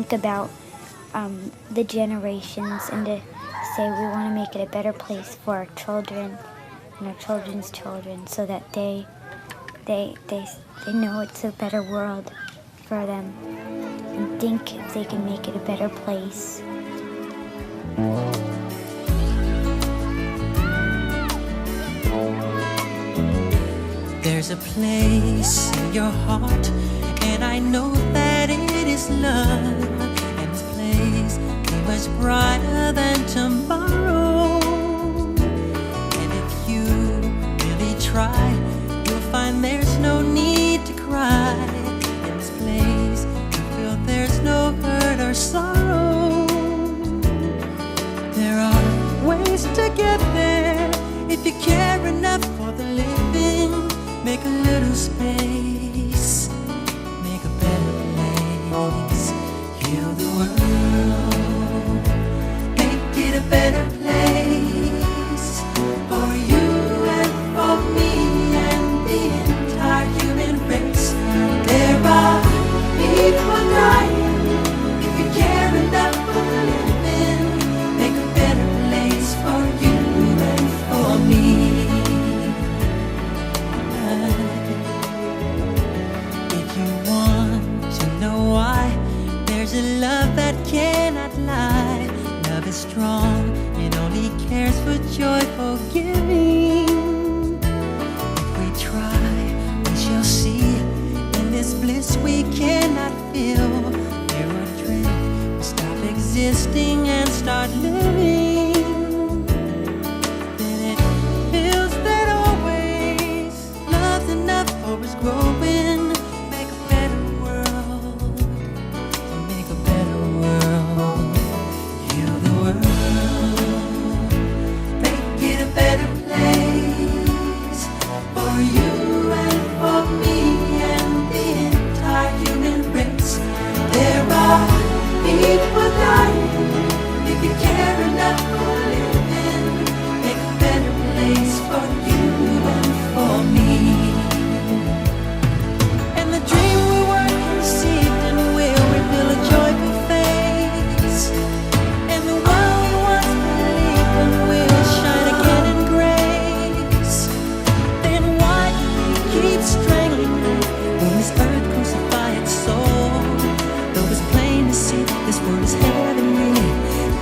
think about the generations and to say we want to make it a better place for our children and our children's children, so that they know it's a better world for them and think if they can make it a better place. There's a place in your heart, and I know that it is love. And this place be much brighter than tomorrow. And if you really try, you'll find there's no need to cry. In this place, you feel there's no hurt or sorrow. There are ways to get there if you care enough for the living. Make a little space, make a better place. Heal the world, make it a better place for you and for me and the entire human race. There are people dying. If you care enough for the living, make a better place for you and for me. There's a love that cannot lie. Love is strong, it only cares for joyful giving. If we try, we shall see. In this bliss we cannot feel. There are dreams, we stop existing and start living. Then it feels that always love's enough for us growing. Make a better world, make a better world. Heal the world, make it a better place for you and for me and the entire human race. There are people dying. If you care enough for living, make a better place for you and for me. And the dream we were conceived in will reveal a joyful face. And the world we once believed in will shine again in grace. Then why do we keep strangling life when this earth crucify its soul? Though it's plain to see this world is heavenly,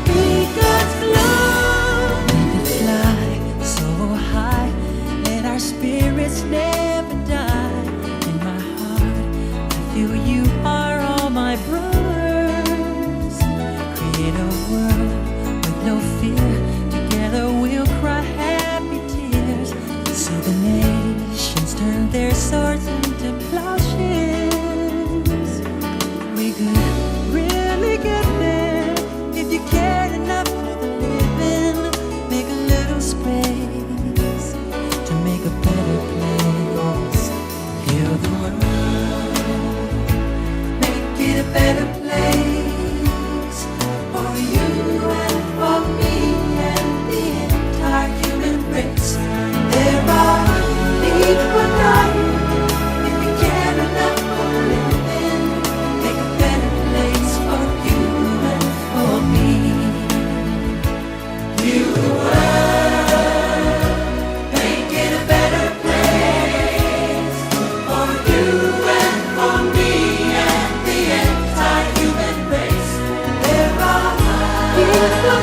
be God's love. We can fly so high, let our spirits never die. In my heart, I feel you are all my brothers. Create a world with no fear. Together we'll cry happy tears. See the nations turn their swords into plowshares. We could really get there if you cared enough for the living. Make a little space to make a better place. Heal the world, make it a better place for you and for me and the entire human race. There are people dying. If you care enough for the living, make a better place for you and for me. Heal the world, make it a better place for you and for me and the entire human race. There are people